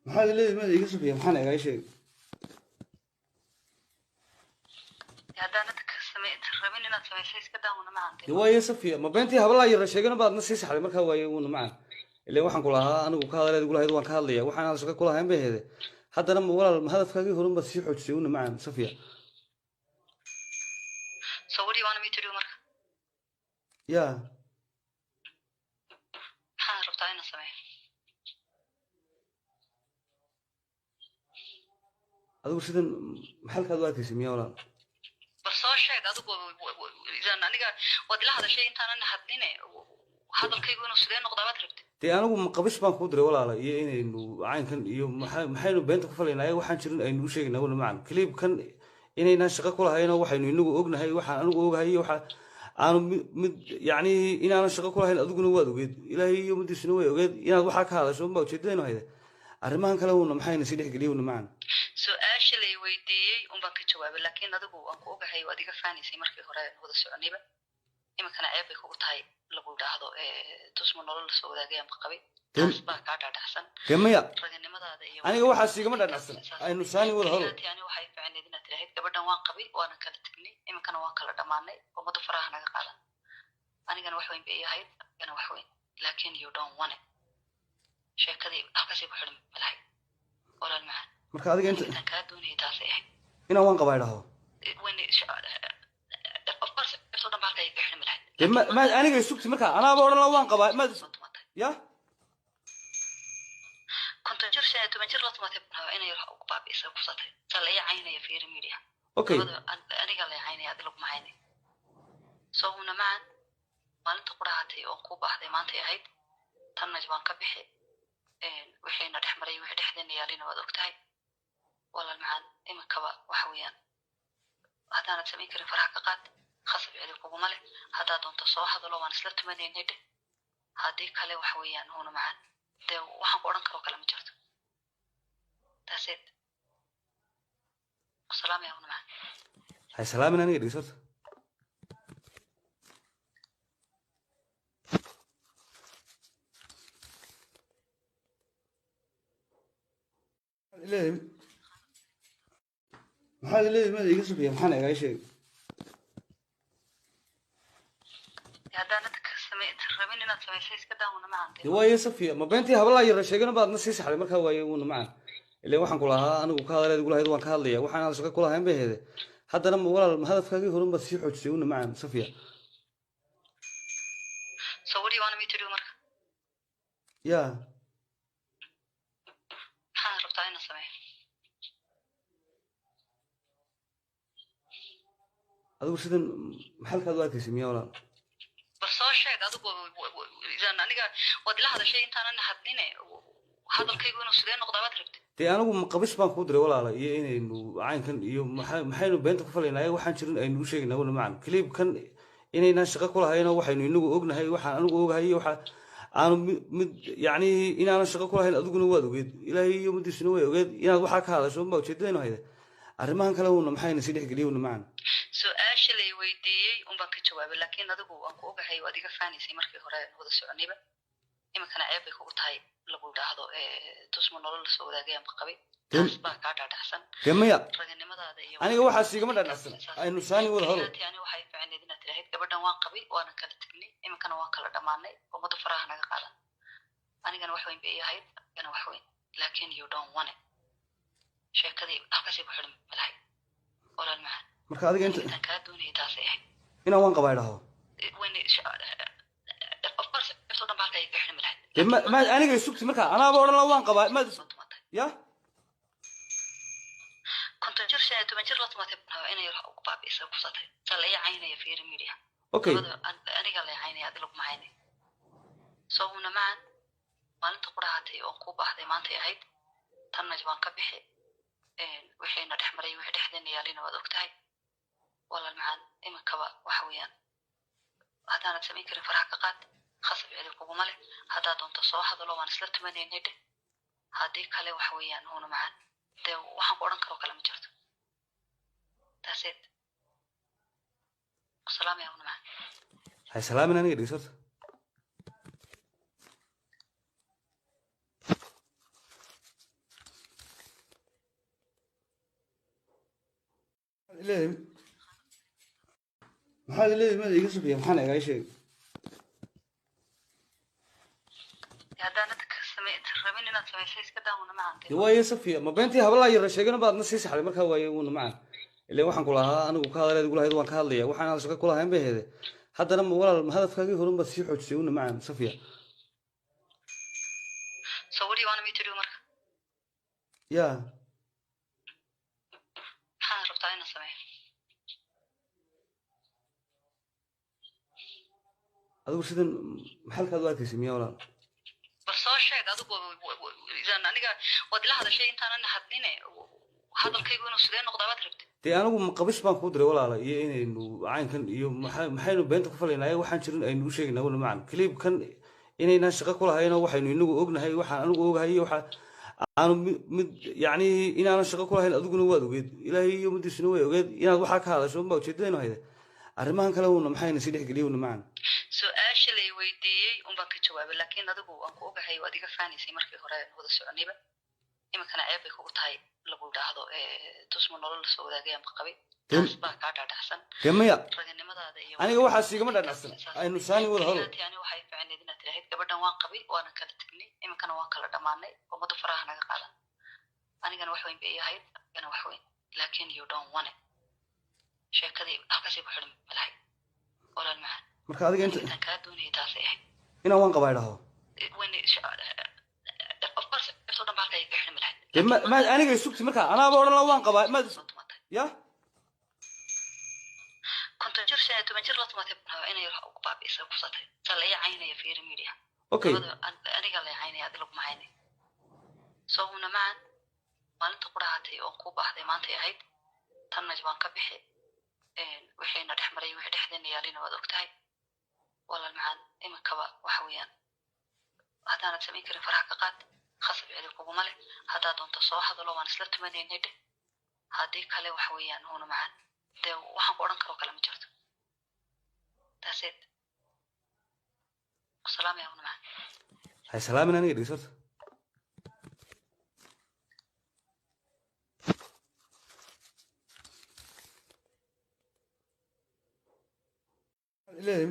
maxaad leedahay maad iga safiya maxaan egaa sheeg dee waaye safiya ma beentii habalaa yara sheegana baadna sii saxday markaa waaye uuna macaan ileen waxaan ku lahaa anigu ka hadaleed igu lahayd waan ka hadlaya waxaan hada shaqo kulahayn bay heede haddana ma walaal ma hadafkaagii horun baad sii xoojisay uuna macaan safiya ya adigu sidan maxalkaad u arkaysay miya walaal dee anigu maqabish baan kuu diray walaala iyo inaynu caynkan iyo maxaynu beenta ku falaynaa ayaga waxaan jirin aynu u sheegaynaa uuna macaan kaliibkan inaynaan shaqo ku lahayn oo waxaynu inagu ognahay waxaan anigu ogahay iyo waxa aanu mid yacni inaanan shaqo ku lahayn adiguna waad ogeed ilaahay iyo ummaddiisuna way ogeed inaad waxaa ka hadasho unbaa ujeedadaynu hayda arrimahan kale uuna maxayna sii dhexgeliya uuna macaan su-aasha lay weydiiyey unbaan ka jawaabay laakiin adigu waan ku ogahay waad iga faanaysay markii hore wada soconayba iminkana ceeb bay kugu tahay lagu idhaahdo tusma nolol lasoo wadaagay ama qabay taas baa kaa dhaadhacsan dee maya raganimadaada iyo aniga waxaas igama dhaadhacsan aynu saani wada holo ani waxay ficneed inaad tirahayd gabadhan waan qabay waana kala tegnay iminkana waan kala dhammaanay ummadu faraha naga qaadan anigana wax weyn bay ii ahayd anigana wax weyn laakiin you don't want it sheekadii halkaasay ku xidhan malahayd walaal macaan marka adiga intaan kaa doonayay taasay ahayd inaan waan qabaa idhaahdo dee ma aniga sugti markaa anaaba odhan la waan qabaa maad ya konton jir shan iyo toban jir la tumatay inay ku baabi'isa kusatay sa la ii caynaya fiiri media okay aniga la ii caynaya adi laguma caynay soo una macaan maalinta qurahatay oon ku baahday maantay ahayd tanna baan ka bixi wixiina dhex maray wixii dhexdeena yaalina waad ogtahay walaal macaan iminkaba waxa weeyaan haddaanad samayn karin faraha ka qaad khasab celi kuguma leh haddaad doonto soo hadalo waan isla tumanaynay dheh haddii kale waxa weeyaan uuna macaan dee waxaan ku odhan karoo kale ma jirto taaseed salaamaya uuna macaan hay salaamin aniga dhegeysorta maxaad leedahay maad iga safiya maxaan egaa sheeg dee waaye safiya ma beentii habalaa yara sheegana baadna sii saxday markaa waaye uuna macaan ileen waxaan ku lahaa anigu ka hadaleed igu lahayd waan ka hadlaya waxaan hada shaqo kulahayn bay heede haddana ma walaal ma hadafkaagii horun baad sii xoojisay uuna macaan safiya ya adigu sidan maxalkaad u arkaysay miya walaal soo sheeg adigu aniga waad ila hadashay intaanan hadline hadalkaygu inuu sidee noqdaa baad rabtay dee anigu maqabish baan kuu diray walaala iyo inaynu caynkan iyo maxaynu beenta ku falaynaa ayaga waxaan jirin aynu u sheegaynaa uuna macaan kaliibkan inaynaan shaqo ku lahayn oo waxaynu inagu ognahay waxaan anigu ogahay iyo waxa aanu mid yacni inaanan shaqo ku lahayn adiguna waad ogeed ilaahay iyo ummaddiisuna way ogeed inaad waxaa ka hadasho unbaa ujeedadaynu hayda arrimahan kale uuna maxayna sii dhexgeliya uuna macaan su-aasha lay weydiiyey unbaan ka jawaabay laakiin adigu waan ku ogahay waad iga faanaysay markii hore wada soconayba iminkana ceeb bay kugu tahay lagu idhaahdo tusma nolol lasoo wadaagay ama qabay taas baa kaa dhaadhacsan dee maya raganimadaada iyo aniga waxaas igama dhaadhacsan aynu saani wada holo ani waxay ficneed inaad tirahayd gabadhan waan qabay waana kala tegnay iminkana waan kala dhammaanay ummadu faraha naga qaadan anigana wax weyn bay ii ahayd anigana wax weyn laakiin you don't want it sheekadii halkaasay ku xidhan malahayd walaal macaan marka adiga intaan kaa doonayay taasay ahayd inaan waan qabaa idhaahdo dee ma aniga sugti markaa anaaba odhan la waan qabaa maad ya konton jir shan iyo toban jir la tumatay inay ku baabi'isa kusatay sa la ii caynaya fiiri media okay aniga la ii caynaya adi laguma caynay soo una macaan maalinta qurahatay oon ku baahday maantay ahayd tanna baan ka bixi wixiina dhex maray wixii dhexdeena yaalina waad ogtahay walaal macaan iminkaba waxa weeyaan haddaanad samayn karin faraha ka qaad khasab celi kuguma leh haddaad doonto soo hadalo waan isla tumanaynay dheh haddii kale waxa weeyaan uuna macaan dee waxaan ku odhan karoo kale ma jirto taaseed salaamaya uuna macaan hay salaamin aniga dhegeysorta leeyahay maxaad leeyahay maad iga safiya maxaan egaa sheeg haddaanad rabin inaad samayso iska daawna macante waaye safiya ma beentii habalaa yara sheegana baadna sii saxday markaa waaye uuna macaan ilaa waxaan ku lahaa anigu ka hadaleed ugu lahayd waan ka hadlaya waxaan hada shaqo ku lahayn bay heede haddana ma walaal ma hadafkaagii horun baad sii xoojisay uuna macaan safiya so what do you want me to do marka yaa maxaad rabtaa inaan sameeyo adigu sidan maxalkaad u arkaysay miyaa walaal bal soo sheeg adigu idan aniga waad ila hadashay intaanan hadline hadalkaygu inuu sidee noqdaa baad rabtay dee anigu maqabish baan kuu diray walaala iyo inaynu caynkan iyo maxaynu beenta ku falaynaa waxaan jirin aynu u sheegaynaa uuna macaan kaliibkan inaynaan shaqo ku lahaynoo waxaynu inagu ognahay waxaan anigu ogahay iyo waxa aanu mid yacni inaanan shaqo ku lahayn adiguna waad ogeed ilaahay iyo ummaddiisuna way ogeed inaad waxaa ka hadasho unbaa ujeedadaynu hayde arrimahan kale uuna maxayna sii dhexgeliya uuna macaan su-aasha lay weydiiyey unbaan ka jawaabay laakiin adigu waan ku ogahay waad iga faanaysay markii hore aan wada soconayba iminkana ceeb bay kugu tahay lagu idhaahdo tusma nolol lasoo wadaagaya ma qabay taas baa kaa dhaadhacsan dee maya raganimadaada iyo aniga waxaas igama dhaadhacsan aynu saani wada holo ani waxay ficneed inaad tirahayd gabadhan waan qabay waanan kala tegnay iminkana waan kala dhammaanay ummada faraha naga qaadan anigana wax weyn bay ii ahayd anigana wax weyn laakiin you don't want it sheekadii halkaasay ku xidhan malahay walaal macaan marka adiga intaan kaa doonayay taasay ahayd inaan waan qabaa idhaahdo of course ibsoo dhan baa halkaa iga xidhan malahay dee ma aniga sugti markaa anaaba odhan la waan qabaa maad ya konton jir 15 jir la tumatay inay ugu baabi'isay ku satay sala ay caynaya fiir media okay aniga la caynaya adil kuma haynay soo una maan maalinta quraatay oo ku baxday maanta ahayd tan najbaan ka bixi waxayna dhexmaray wixii dhexdeena yaalina waad ogtahay walaal macaan iminkaba waxa weeyaan haddaanad samayn karin faraha ka qaad khasab cidi kuguma leh haddaad doonto soo hadalo waan isla tumanaynay dheh haddii kale waxa weeyaan una macaan dee waxaan ku odhan karoo kale ma jirto taaseed salaamaya una macaan hay salaamin aniga dhegeysorta leeyahay